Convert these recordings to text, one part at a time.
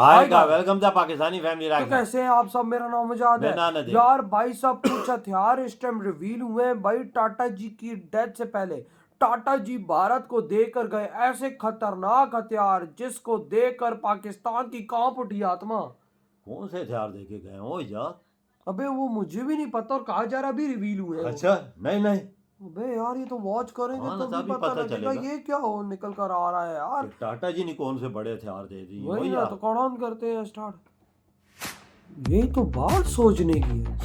आएगा। Welcome the Pakistani family तो कैसे हैं आप सब। मेरा नाम मुजाद है यार। भाई सब कुछ हथियार इस टाइम रिवील हुए हैं भाई। टाटा जी की डेथ से पहले टाटा जी भारत को देकर गए ऐसे खतरनाक हथियार जिसको देखकर पाकिस्तान की कांप उठी आत्मा। कौन से हथियार देके गए हो यार? अबे वो मुझे भी नहीं पता और कहा जा रहा अभी रिवील हुए हैं। अच्छा नहीं अबे यार ये तो वॉच करेंगे तो भी तभी पता पता लगेगा चलेगा ये क्या हो निकल कर आ रहा है यार। टाटा जी ने कौन से बड़े हथियार दे दिए वही ना, यार। तो कौन करते हैं स्टार्ट। ये तो बात सोचने की है।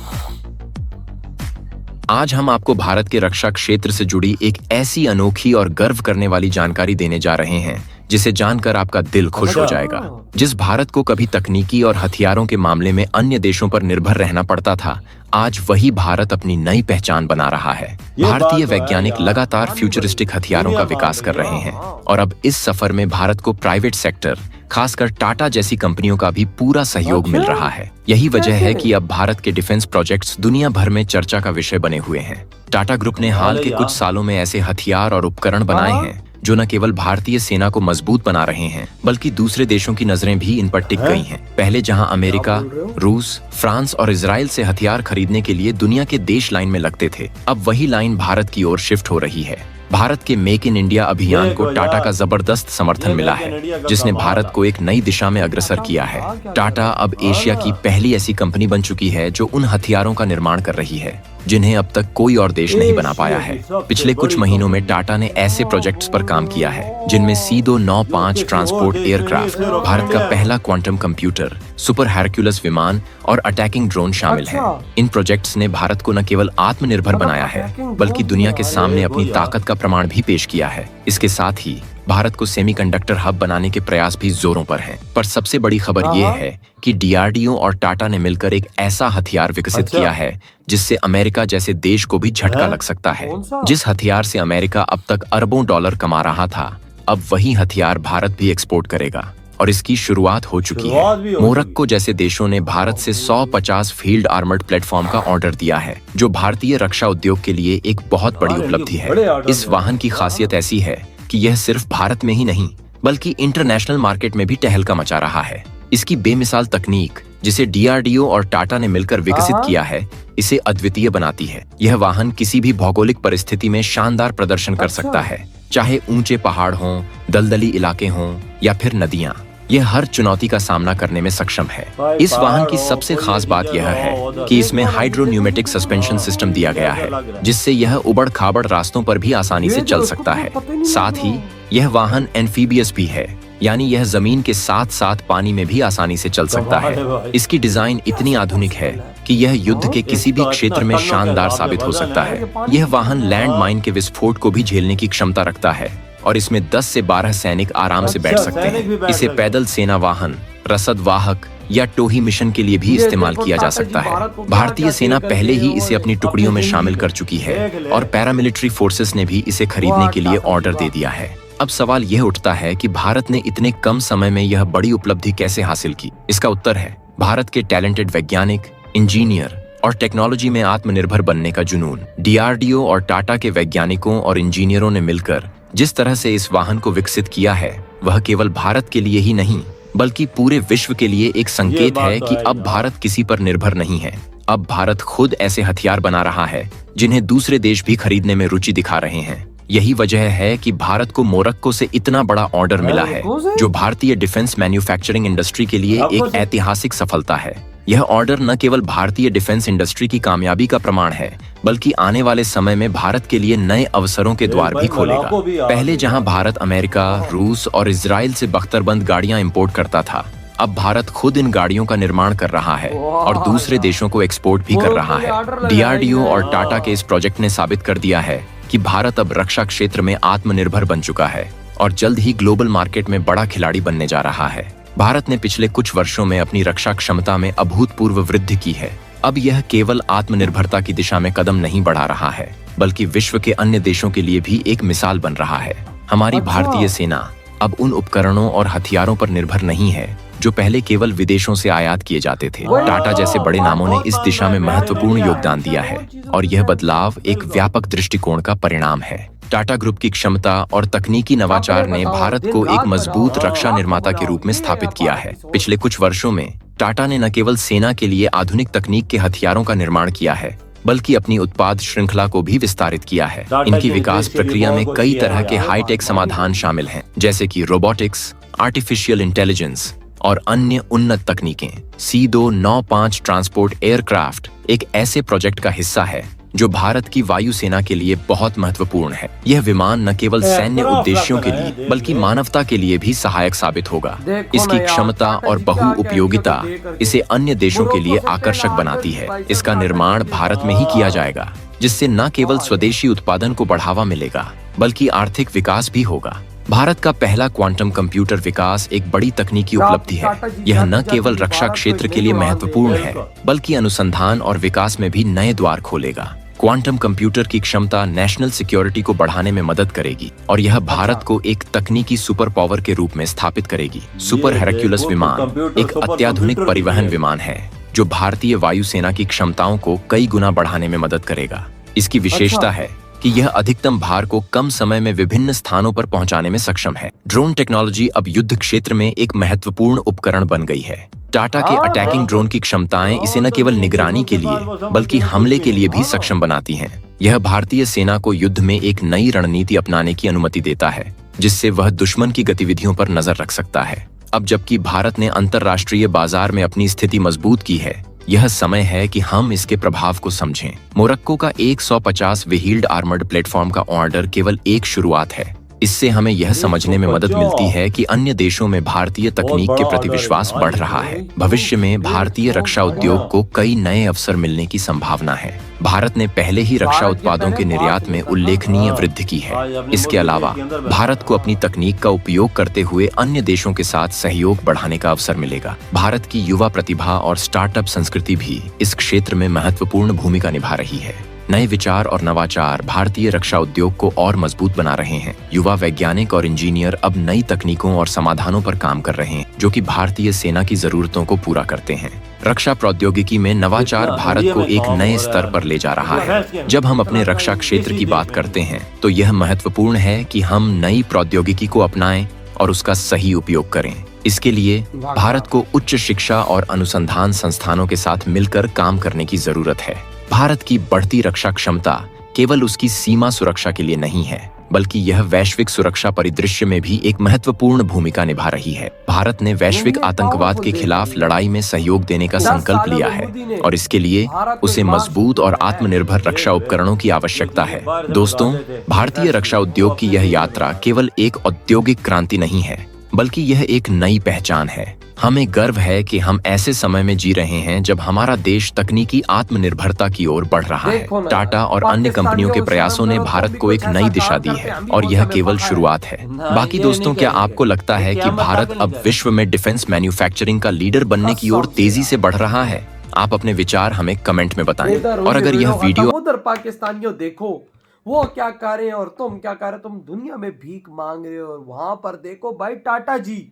आज हम आपको भारत के रक्षा क्षेत्र से जुड़ी एक ऐसी अनोखी और गर्व करने वाली जानकारी देने जा रहे हैं जिसे जानकर आपका दिल खुश हो जाएगा। जिस भारत को कभी तकनीकी और हथियारों के मामले में अन्य देशों पर निर्भर रहना पड़ता था, आज वही भारत अपनी नई पहचान बना रहा है। भारतीय वैज्ञानिक लगातार फ्यूचरिस्टिक हथियारों का विकास कर रहे हैं और अब इस सफर में भारत को प्राइवेट सेक्टर, खासकर टाटा जैसी कंपनियों का भी पूरा सहयोग मिल रहा है। यही वजह है कि अब भारत के डिफेंस प्रोजेक्ट्स दुनिया भर में चर्चा का विषय बने हुए हैं। टाटा ग्रुप ने हाल के कुछ सालों में ऐसे हथियार और उपकरण बनाए हैं जो न केवल भारतीय सेना को मजबूत बना रहे हैं, बल्कि दूसरे देशों की नजरें भी इन पर टिक गई हैं। पहले जहां अमेरिका, रूस, फ्रांस और इजराइल से हथियार खरीदने के लिए दुनिया के देश लाइन में लगते थे, अब वही लाइन भारत की ओर शिफ्ट हो रही है। भारत के मेक इन इंडिया अभियान को टाटा का जबरदस्त समर्थन मिला है, जिसने भारत को एक नई दिशा में अग्रसर किया है। टाटा अब एशिया की पहली ऐसी कंपनी बन चुकी है जो उन हथियारों का निर्माण कर रही है जिन्हें अब तक कोई और देश नहीं बना पाया है। पिछले कुछ महीनों में टाटा ने ऐसे प्रोजेक्ट्स पर काम किया है जिनमें C295 ट्रांसपोर्ट एयरक्राफ्ट, भारत का पहला क्वांटम कंप्यूटर, सुपर हेरक्युलस विमान और अटैकिंग ड्रोन शामिल हैं। इन प्रोजेक्ट्स ने भारत को न केवल आत्मनिर्भर बनाया है बल्कि दुनिया के सामने अपनी ताकत का प्रमाण भी पेश किया है। इसके साथ ही भारत को सेमीकंडक्टर हब बनाने के प्रयास भी जोरों पर हैं। पर सबसे बड़ी खबर यह है कि DRDO और टाटा ने मिलकर एक ऐसा हथियार विकसित किया है जिससे अमेरिका जैसे देश को भी झटका लग सकता है। जिस हथियार से अमेरिका अब तक अरबों डॉलर कमा रहा था, अब वही हथियार भारत भी एक्सपोर्ट करेगा और इसकी शुरुआत हो चुकी है। मोरक्को जैसे देशों ने भारत से 150 फील्ड आर्मर्ड प्लेटफॉर्म का ऑर्डर दिया है, जो भारतीय रक्षा उद्योग के लिए एक बहुत बड़ी उपलब्धि है। इस वाहन की खासियत ऐसी है कि यह सिर्फ भारत में ही नहीं बल्कि इंटरनेशनल मार्केट में भी टहलका मचा रहा है। इसकी बेमिसाल तकनीक, जिसे DRDO और टाटा ने मिलकर विकसित किया है, इसे अद्वितीय बनाती है। यह वाहन किसी भी भौगोलिक परिस्थिति में शानदार प्रदर्शन कर सकता है, चाहे ऊंचे पहाड़ हों, दलदली इलाके हों या फिर नदियां। यह हर चुनौती का सामना करने में सक्षम है। इस वाहन की सबसे खास बात यह है कि इसमें हाइड्रोन्यूमेटिक सस्पेंशन सिस्टम दिया गया है, जिससे यह उबड़ खाबड़ रास्तों पर भी आसानी से चल सकता है। साथ ही यह वाहन एम्फीबियस भी है, यानी यह जमीन के साथ साथ पानी में भी आसानी से चल सकता है। इसकी डिजाइन इतनी आधुनिक है कि यह युद्ध के किसी भी क्षेत्र में शानदार साबित हो सकता है। यह वाहन लैंड माइन के विस्फोट को भी झेलने की क्षमता रखता है और इसमें 10 से 12 सैनिक आराम से बैठ सकते हैं। इसे पैदल सेना वाहन, रसद वाहक या टोही मिशन के लिए भी इस्तेमाल किया जा सकता है। भारतीय सेना पहले ही इसे अपनी टुकड़ियों में शामिल कर चुकी है और पैरामिलिट्री फोर्सेस ने भी इसे खरीदने के लिए ऑर्डर दे दिया है। अब सवाल यह उठता है कि भारत ने इतने कम समय में यह बड़ी उपलब्धि कैसे हासिल की। इसका उत्तर है भारत के टैलेंटेड वैज्ञानिक, इंजीनियर और टेक्नोलॉजी में आत्मनिर्भर बनने का जुनून। DRDO और टाटा के वैज्ञानिकों और इंजीनियरों ने मिलकर जिस तरह से इस वाहन को विकसित किया है, वह केवल भारत के लिए ही नहीं बल्कि पूरे विश्व के लिए एक संकेत है कि अब भारत किसी पर निर्भर नहीं है। अब भारत खुद ऐसे हथियार बना रहा है जिन्हें दूसरे देश भी खरीदने में रुचि दिखा रहे हैं। यही वजह है कि भारत को मोरक्को से इतना बड़ा ऑर्डर मिला है, जो भारतीय डिफेंस मैन्युफैक्चरिंग इंडस्ट्री के लिए एक ऐतिहासिक सफलता है। यह ऑर्डर न केवल भारतीय डिफेंस इंडस्ट्री की कामयाबी का प्रमाण है, बल्कि आने वाले समय में भारत के लिए नए अवसरों के द्वार भी खोलेगा। पहले जहां भारत अमेरिका, रूस और इजराइल से बख्तरबंद गाड़ियां इंपोर्ट करता था, अब भारत खुद इन गाड़ियों का निर्माण कर रहा है और दूसरे देशों को एक्सपोर्ट भी कर रहा है। DRDO और टाटा के इस प्रोजेक्ट ने साबित कर दिया है कि भारत अब रक्षा क्षेत्र में आत्मनिर्भर बन चुका है और जल्द ही ग्लोबल मार्केट में बड़ा खिलाड़ी बनने जा रहा है। भारत ने पिछले कुछ वर्षों में अपनी रक्षा क्षमता में अभूतपूर्व वृद्धि की है। अब यह केवल आत्मनिर्भरता की दिशा में कदम नहीं बढ़ा रहा है, बल्कि विश्व के अन्य देशों के लिए भी एक मिसाल बन रहा है। हमारी भारतीय सेना अब उन उपकरणों और हथियारों पर निर्भर नहीं है जो पहले केवल विदेशों से आयात किए जाते थे। टाटा जैसे बड़े नामों ने इस दिशा में महत्वपूर्ण योगदान दिया है और यह बदलाव एक व्यापक दृष्टिकोण का परिणाम है। टाटा ग्रुप की क्षमता और तकनीकी नवाचार ने भारत को एक मजबूत रक्षा निर्माता के रूप में स्थापित किया है। पिछले कुछ वर्षों में टाटा ने न केवल सेना के लिए आधुनिक तकनीक के हथियारों का निर्माण किया है, बल्कि अपनी उत्पाद श्रृंखला को भी विस्तारित किया है। इनकी विकास प्रक्रिया में कई तरह के हाईटेक समाधान शामिल हैं, जैसे कि रोबोटिक्स, आर्टिफिशियल इंटेलिजेंस और अन्य उन्नत तकनीकें। C295 ट्रांसपोर्ट एयरक्राफ्ट एक ऐसे प्रोजेक्ट का हिस्सा है जो भारत की वायुसेना के लिए बहुत महत्वपूर्ण है। यह विमान न केवल सैन्य उद्देश्यों के लिए बल्कि मानवता के लिए भी सहायक साबित होगा। इसकी क्षमता और बहुउपयोगिता इसे अन्य देशों के लिए आकर्षक बनाती है। इसका निर्माण भारत में ही किया जाएगा, जिससे न केवल स्वदेशी उत्पादन को बढ़ावा मिलेगा बल्कि आर्थिक विकास भी होगा। भारत का पहला क्वांटम कंप्यूटर विकास एक बड़ी तकनीकी उपलब्धि है। यह न केवल रक्षा क्षेत्र के लिए महत्वपूर्ण है बल्कि अनुसंधान और विकास में भी नए द्वार खोलेगा। क्वांटम कंप्यूटर की क्षमता नेशनल सिक्योरिटी को बढ़ाने में मदद करेगी और यह भारत को एक तकनीकी सुपर पावर के रूप में स्थापित करेगी। सुपर हेरक्युलस विमान एक अत्याधुनिक परिवहन विमान है जो भारतीय वायुसेना की क्षमताओं को कई गुना बढ़ाने में मदद करेगा। इसकी विशेषता है कि यह अधिकतम भार को कम समय में विभिन्न स्थानों पर पहुंचाने में सक्षम है। ड्रोन टेक्नोलॉजी अब युद्ध क्षेत्र में एक महत्वपूर्ण उपकरण बन गई है। टाटा के अटैकिंग ड्रोन की क्षमताएं इसे न केवल निगरानी के लिए बल्कि हमले के लिए भी सक्षम बनाती हैं। यह भारतीय सेना को युद्ध में एक नई रणनीति अपनाने की अनुमति देता है, जिससे वह दुश्मन की गतिविधियों पर नजर रख सकता है। अब जबकि भारत ने अंतर्राष्ट्रीय बाजार में अपनी स्थिति मजबूत की है, यह समय है कि हम इसके प्रभाव को समझें। मोरक्को का 150 व्हील्ड आर्मर्ड प्लेटफॉर्म का ऑर्डर केवल एक शुरुआत है। इससे हमें यह समझने में मदद मिलती है कि अन्य देशों में भारतीय तकनीक के प्रति विश्वास बढ़ रहा है। भविष्य में भारतीय रक्षा उद्योग को कई नए अवसर मिलने की संभावना है। भारत ने पहले ही रक्षा उत्पादों के निर्यात में उल्लेखनीय वृद्धि की है। इसके अलावा भारत को अपनी तकनीक का उपयोग करते हुए अन्य देशों के साथ सहयोग बढ़ाने का अवसर मिलेगा। भारत की युवा प्रतिभा और स्टार्टअप संस्कृति भी इस क्षेत्र में महत्वपूर्ण भूमिका निभा रही है। नए विचार और नवाचार भारतीय रक्षा उद्योग को और मजबूत बना रहे हैं। युवा वैज्ञानिक और इंजीनियर अब नई तकनीकों और समाधानों पर काम कर रहे हैं जो कि भारतीय सेना की जरूरतों को पूरा करते हैं। रक्षा प्रौद्योगिकी में नवाचार भारत को एक नए स्तर पर ले जा रहा है। जब हम अपने रक्षा क्षेत्र की बात करते हैं तो यह महत्वपूर्ण है कि हम नई प्रौद्योगिकी को अपनाएं और उसका सही उपयोग करें। इसके लिए भारत को उच्च शिक्षा और अनुसंधान संस्थानों के साथ मिलकर काम करने की जरूरत है। भारत की बढ़ती रक्षा क्षमता केवल उसकी सीमा सुरक्षा के लिए नहीं है, बल्कि यह वैश्विक सुरक्षा परिदृश्य में भी एक महत्वपूर्ण भूमिका निभा रही है। भारत ने वैश्विक आतंकवाद के खिलाफ लड़ाई में सहयोग देने का संकल्प लिया है और इसके लिए उसे मजबूत और आत्मनिर्भर रक्षा उपकरणों की आवश्यकता है। दोस्तों, भारतीय रक्षा उद्योग की यह यात्रा केवल एक औद्योगिक क्रांति नहीं है, बल्कि यह एक नई पहचान है। हमें गर्व है कि हम ऐसे समय में जी रहे हैं जब हमारा देश तकनीकी आत्मनिर्भरता की ओर बढ़ रहा है। टाटा और अन्य कंपनियों के प्रयासों ने भारत को एक नई दिशा दी है और यह केवल शुरुआत है। बाकी दोस्तों, क्या आपको लगता है कि भारत अब विश्व में डिफेंस मैन्युफैक्चरिंग का लीडर बनने की ओर तेजी से बढ़ रहा है? आप अपने विचार हमें कमेंट में बताएं। और अगर यह वीडियो उधर पाकिस्तानियों देखो वो क्या कर रहे हैं और तुम क्या कर रहे हो, तुम दुनिया में भीख मांग रहे हो और वहां पर देखो भाई टाटा जी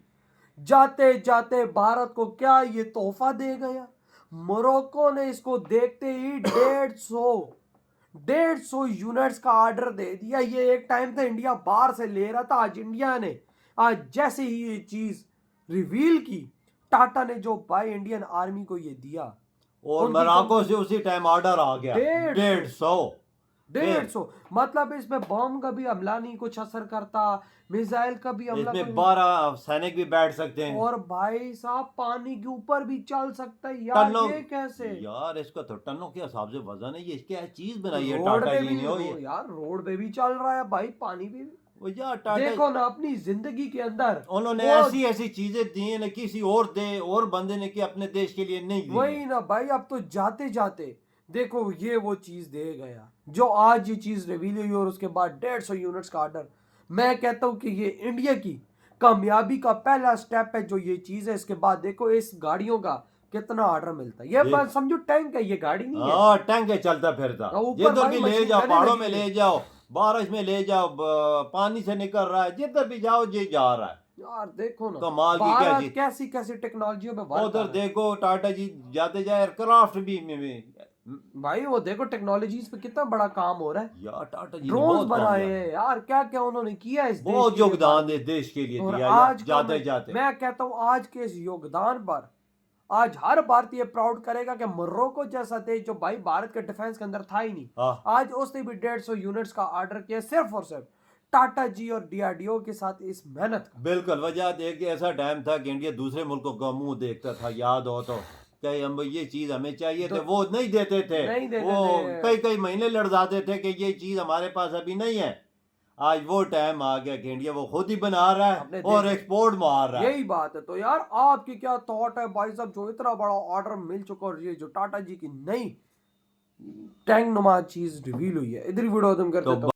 जाते जाते भारत को क्या ये तोहफा दे गया। मोरक्को ने इसको देखते ही 150 यूनिट्स का ऑर्डर दे दिया। ये एक टाइम था इंडिया बाहर से ले रहा था, आज इंडिया ने आज जैसे ही ये चीज रिवील की, टाटा ने जो भाई इंडियन आर्मी को ये दिया और मोरक्को से उसी टाइम ऑर्डर आ गया 150। मतलब इसमें बम का भी हमला नहीं कुछ असर करता, मिसाइल का भी हमला, इसमें 12 सैनिक भी बैठ सकते हैं और भाई साहब पानी के ऊपर भी चल सकता है यार। ये कैसे यार, इसका तो टनों के हिसाब से वजन है। ये क्या चीज बनाई है टाटा जी ने? यार रोड पे भी चल रहा है भाई, पानी पे भी। देखो ना अपनी जिंदगी के अंदर उन्होंने ऐसी ऐसी चीजें दी है ना, किसी और बंदे ने कि अपने देश के लिए नहीं दी। वही ना भाई, अब तो जाते जाते देखो ये वो चीज दे गया जो आज ये चीज रिवील हुई और उसके बाद 150 यूनिट्स का ऑर्डर। मैं कहता हूं कि ये इंडिया की कामयाबी का पहला स्टेप है जो ये चीज है। इसके बाद देखो इस गाड़ियों का कितना ऑर्डर मिलता है। ये बात समझो टैंक है, ये गाड़ी नहीं है। टैंक है, चलता फिरता। जिधर भी ले जाओ, पहाड़ों में ले जाओ, बारिश में ले जाओ, पानी से निकल रहा है, जिधर भी जाओ ये जा रहा है। यार देखो ना कमाल की कैसी कैसी टेक्नोलॉजियों में उधर देखो टाटा जी जाते जाए एयरक्राफ्ट भी भाई वो देखो टेक्नोलॉजीज पे कितना बड़ा काम हो रहा है यार। टाटा जी ने ड्रोन बहुत बनाए काम हैं यार, क्या क्या उन्होंने किया इस देश बहुत के लिए योगदान दे देश के लिए और दिया आज का जाते जाते। मैं कहता हूँ आज के इस योगदान पर आज हर भारतीय प्राउड करेगा कि मोरक्को जैसा देश जो भाई भारत के डिफेंस के अंदर था ही नहीं, हाँ। आज उसने भी 150 यूनिट्स का ऑर्डर किया सिर्फ और सिर्फ टाटा जी और डीआरडीओ के साथ इस मेहनत का। बिल्कुल। वजह देख के ऐसा टाइम था कि इंडिया दूसरे मुल्कों का मुंह देखता था, याद हो तो कहीं हम ये चीज हमें चाहिए थे, वो नहीं देते थे, नहीं देते वो थे। कई कई महीने लड़ाते थे कि ये चीज हमारे पास अभी नहीं है। आज वो टाइम आ गया कि इंडिया वो खुद ही बना रहा है और एक्सपोर्ट मार रहा है। यही बात है। तो यार आपकी क्या थॉट है भाई साहब, जो इतना बड़ा ऑर्डर मिल चुका और ये जो टाटा जी की नई टैंक नुमा चीज रिवील हुई है, इधर वीडियो तुम करते तो